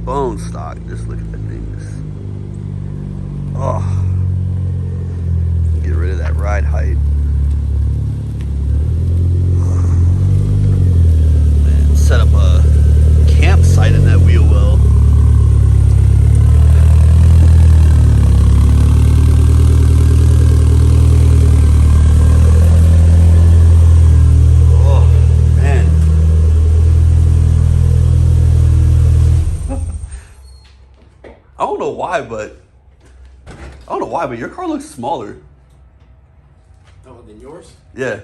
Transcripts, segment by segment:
Bone stock. Just look at that thing. Oh. Get rid of that ride height. Man, set up a campsite in that wheel well. I don't know why, but your car looks smaller. Oh, than yours? Yeah.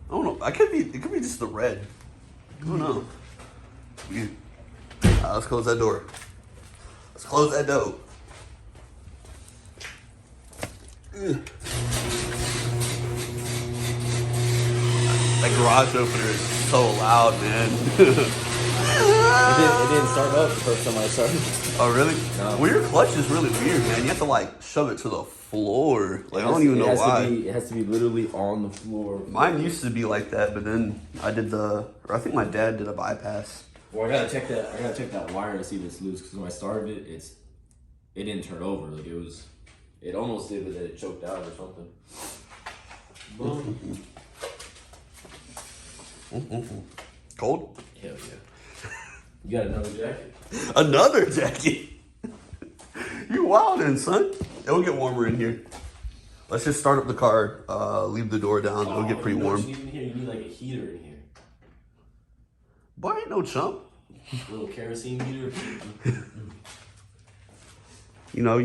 I don't know. It could be just the red. I don't know. Let's close that door. Let's close that door. That garage opener is so loud, man. It didn't start up the first time I started. Oh, really? No. Well, your clutch is really weird, man. You have to, like, shove it to the floor. Like, I don't even know why. It has to be literally on the floor. Mine used to be like that, but then I think my dad did a bypass. Well, I gotta check that wire to see if it's loose, because when I started it, it didn't turn over. Like, it almost did, but then it choked out or something. Boom. Cold? Hell yeah. You got another jacket? Another jacket? You wildin', son. It'll get warmer in here. Let's just start up the car, leave the door down. It'll get pretty warm. What you need in here? You need like a heater in here. Boy, I ain't no chump. A little kerosene heater. You know.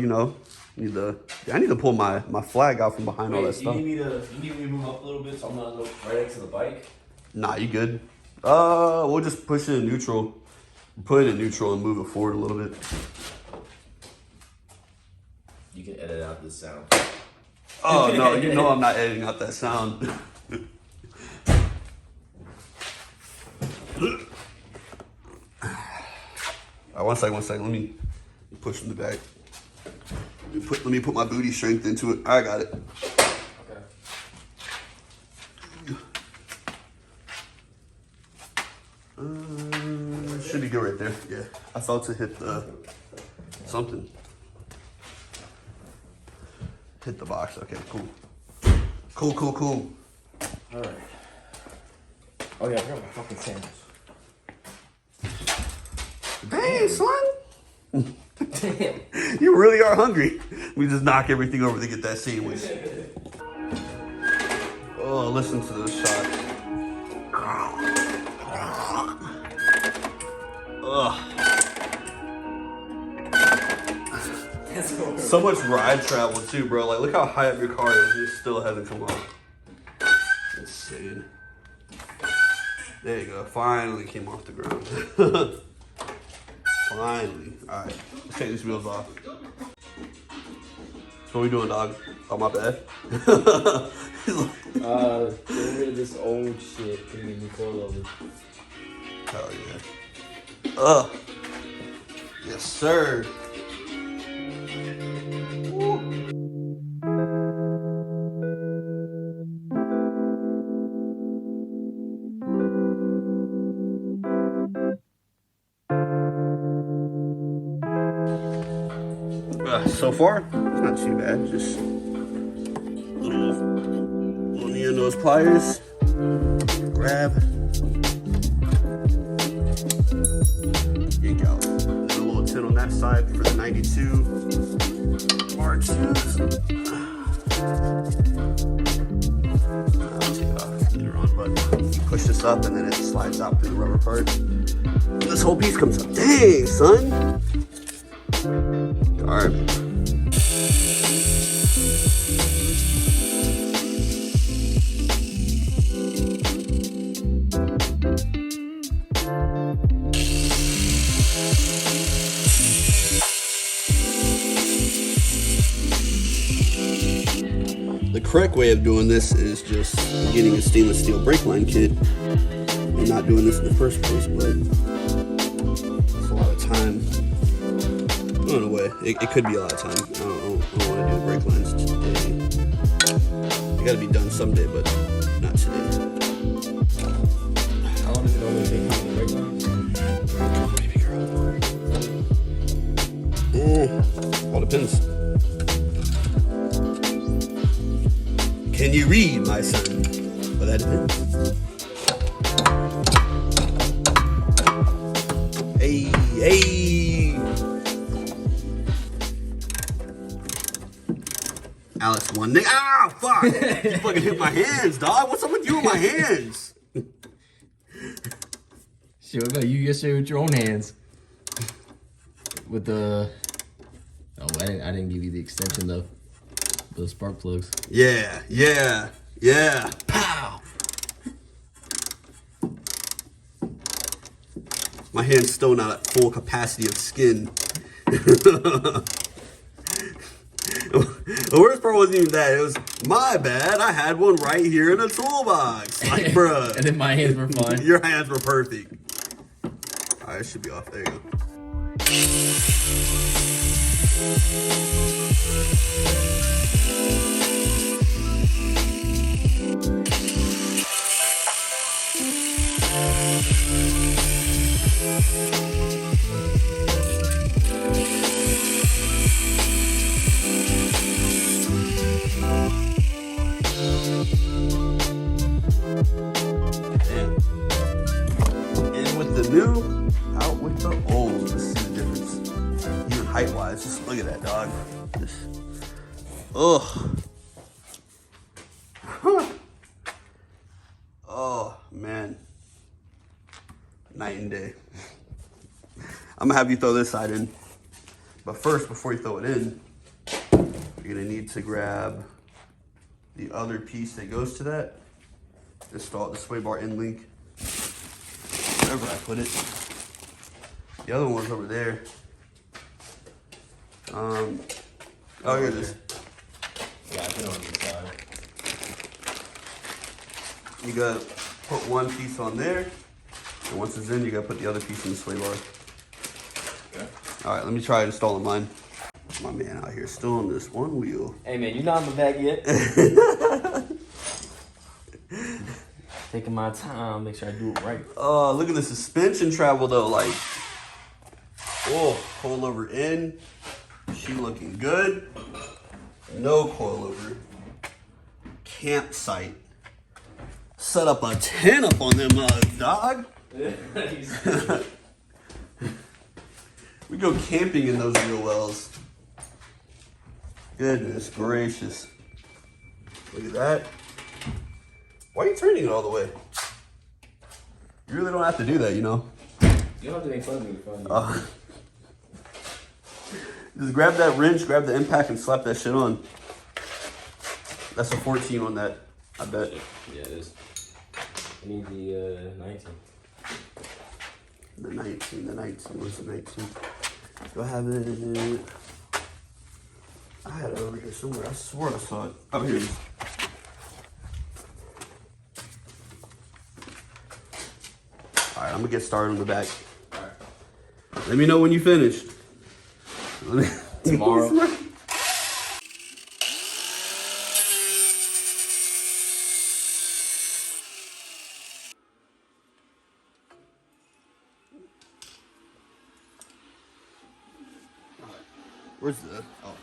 I need to pull my flag out from behind all that stuff. You need me to move up a little bit so I'm not right next to the bike? Nah, you good. We'll just push it in neutral. Put it in neutral and move it forward a little bit. You can edit out this sound. Oh, no, you know I'm not editing out that sound. All right, one second. Let me push from the back. Let me put my booty strength into it. I got it. Should be good right there. Yeah, I felt it hit something. Hit the box. Okay, cool. Cool. All right. Oh yeah, I forgot my fucking sandals. Dang, son. Damn. You really are hungry. We just knock everything over to get that sandwich. Oh, listen to this shot. Ugh. So much ride travel too, bro. Like, look how high up your car is. You still haven't come off. Insane. There you go. Finally came off the ground. Finally. All right. Let's take these wheels off. So what we doing, dog? Oh, my bad. Get rid of this old shit. Put it in the coilovers. Hell yeah. Yes, sir. So far, it's not too bad. Just little near nose pliers. Grab. Yank out. And a little tin on that side for the 92 MR2s. I'll take it off. Get it on, but you push this up and then it slides out through the rubber part. And this whole piece comes up. Dang, son. Garbage. The correct way of doing this is just getting a stainless steel brake line kit and not doing this in the first place, but it's a lot of time. In a way, it could be a lot of time. I don't want to do brake lines today. It gotta be done someday, but not today. How long does it normally take to break time? Baby girl. All depends. Can you read, my son? Well, that depends. Hey, hey. Alex won. Ah, fuck! You fucking hit my hands, dog. What's up with you and my hands? Shit, what about you yesterday with your own hands? With the... Oh, I didn't give you the extension, though. The spark plugs. Yeah, yeah, yeah. Pow! My hand's still not at full capacity of skin. The worst part wasn't even that. It was my bad. I had one right here in the toolbox. Like, bruh. And then my hands were fine. Your hands were perfect. All right, it should be off. There you go. New, out with the old. Let's see the difference. Even height wise, just look at that, dog. Just, ugh. Oh, man. Night and day. I'm gonna have you throw this side in. But first, before you throw it in, you're gonna need to grab the other piece that goes to that. Install the sway bar end link. Wherever I put it. The other one's over there. Oh, here it is. Yeah, I put it on the side. You gotta put one piece on there, and once it's in, you gotta put the other piece in the sway bar. Okay. All right, let me try installing mine. My man out here still on this one wheel. Hey man, you're not on the back yet. Taking my time, make sure I do it right. Oh, look at the suspension travel though. Like, oh, coilover in. She looking good. No coilover. Campsite. Set up a tent up on them dog. We go camping in those real wells. Goodness gracious. Look at that. Why are you turning it all the way? You really don't have to do that, you know? You don't have to make fun of me. Just grab that wrench, grab the impact, and slap that shit on. That's a 14 on that, I bet. Yeah, it is. I need the 19. The 19. Where's the 19? Do I have it? I had it over here somewhere. I swore I saw it. Oh, here it is. All right, I'm gonna get started on the back. All right. Let me know when you finish. Tomorrow. Where's the? Oh.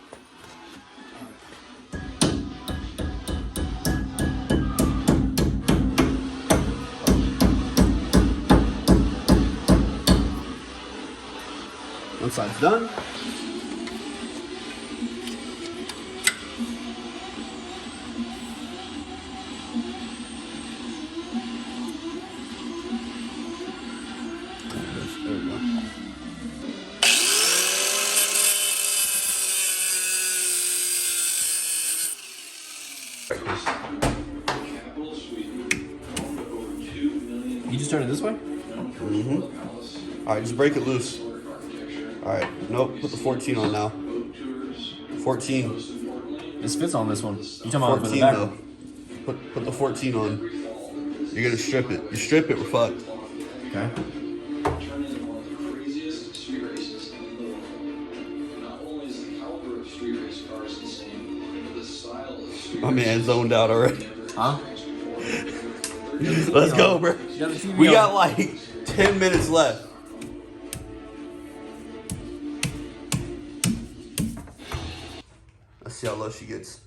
One side's done. There we go. You just turn it this way? Mm-hmm. All right, just break it loose. All right, nope, put the 14 on now. 14. This fits on this one. You talking about for the 14 back though. one? Put the 14 on. You're gonna strip it. You strip it, we're fucked. Okay. My man zoned out already. Huh? Let's go, bro. Got the TV We on. got like 10 minutes left. Let's see how low she gets.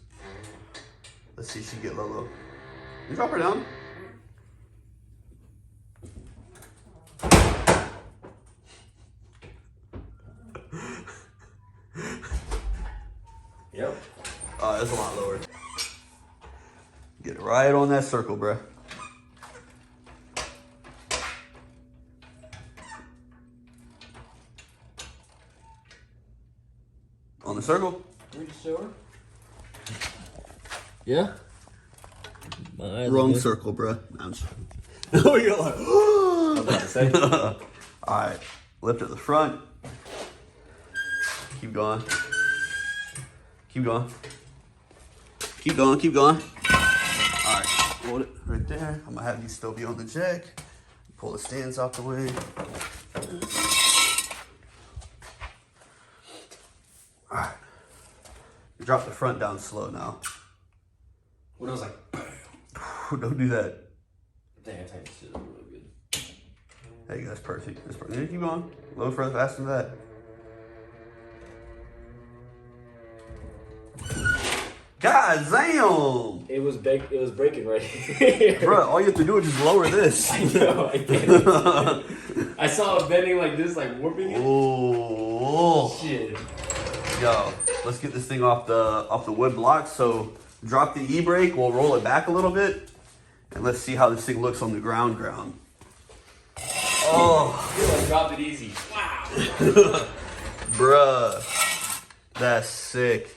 Let's see if she get low. You drop her down. Yep. Oh, that's a lot lower. Get right on that circle, bruh. On the circle? Pretty sure. Yeah. My eyes Wrong are good. circle, bruh. I'm just... Oh, you're like... I was about to say. Alright, lift at the front. Keep going. Keep going. Keep going, keep going. Alright, hold it right there. I'm gonna have you still be on the jack. Pull the stands out the way. Alright. Drop the front down slow now. What I was like, bam. Don't do that. Dang, I think this shit is really good. There you go, that's perfect. That's perfect. Keep going. A little further faster than that. God damn! It was breaking right here. Bro, all you have to do is just lower this. I know, I can't. I saw it bending like this, like warping it. Oh, Shit. yo, let's get this thing off the wood block. So drop the e-brake, we'll roll it back a little bit, and let's see how this thing looks on the ground. Oh, I feel like dropped it easy. Wow. bruh, that's sick.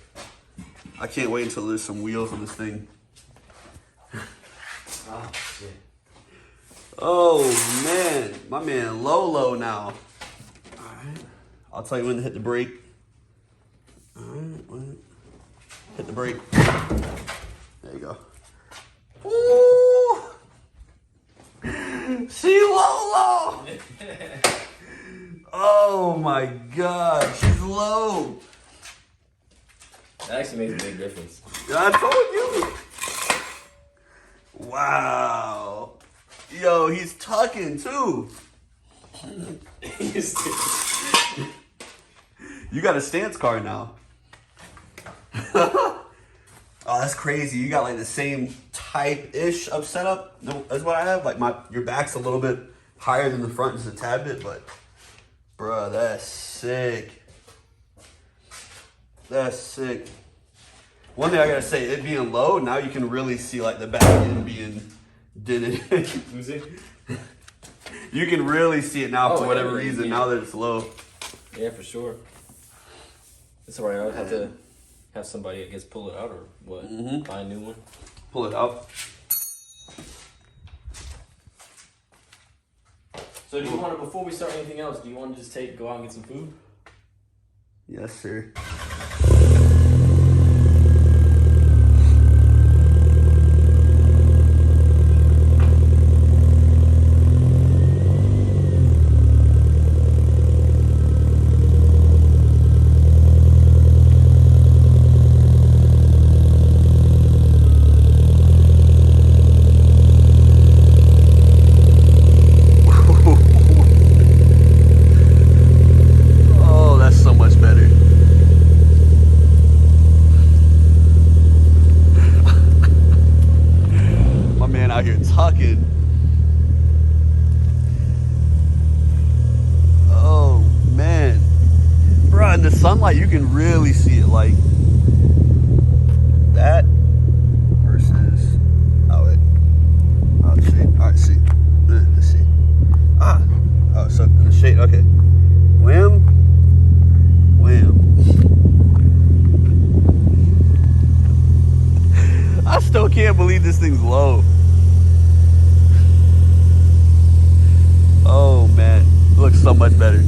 I can't wait until there's some wheels on this thing. Oh shit. Oh man, my man low now. Alright, I'll tell you when to hit the brake. Alright, hit the brake. There you go. Ooh! She low. Oh my god, she's low. That actually makes a big difference. I told you. Wow. Yo, he's tucking too. You got a stance car now. Oh, that's crazy. You got like the same type-ish of setup as what I have. Like your back's a little bit higher than the front, just a tad bit, but bruh, that's sick. That's sick. One thing I gotta say, it being low, now you can really see like the back end being dented. You can really see it now for whatever reason, now that it's low. Yeah, for sure. It's alright, I'd have to have somebody, I guess, pull it out or what? Buy a new one? Pull it out. So do you want to, before we start anything else, do you want to just go out and get some food? Yes, sir. Oh, that's so much better. My man out here tucking. Oh man, bro, in the sunlight you can really see it like that versus the shade. All right, see, let's see. Oh, so in the shade. Okay, wham. I still can't believe this thing's low. Oh man, it looks so much better.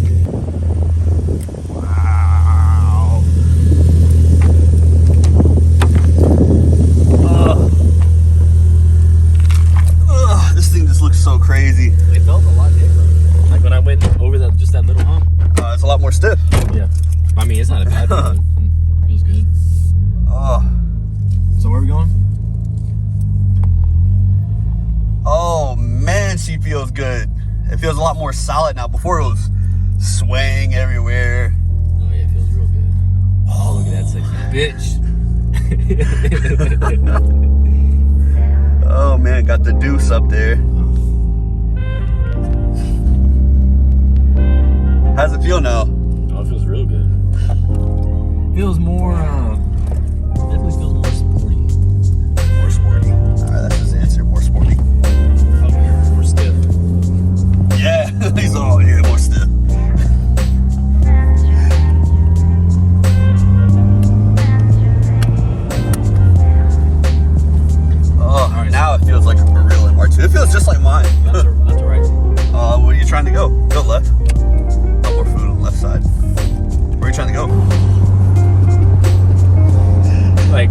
Wow. This thing just looks so crazy. It felt a lot different. Like when I went over just that little hump. It's a lot more stiff. Yeah. I mean, it's not a bad feeling. It feels good. Oh. So where are we going? Oh actually feels good. It feels a lot more solid now. Before it was swaying everywhere. Oh yeah, it feels real good. Oh, look at that sexy bitch. Oh man, got the deuce up there. How's it feel now? Oh, it feels real good. Feels more, definitely feels more sporty. More sporty. Alright, that's his answer. More sporty. Oh, yeah, more stiff. Yeah, he's all, yeah, more stiff. Oh, right. Now it feels like a real MR2. It feels just like mine. That's right. Where are you trying to go? Go left. Oh, more food on the left side. Where are you trying to go? Like,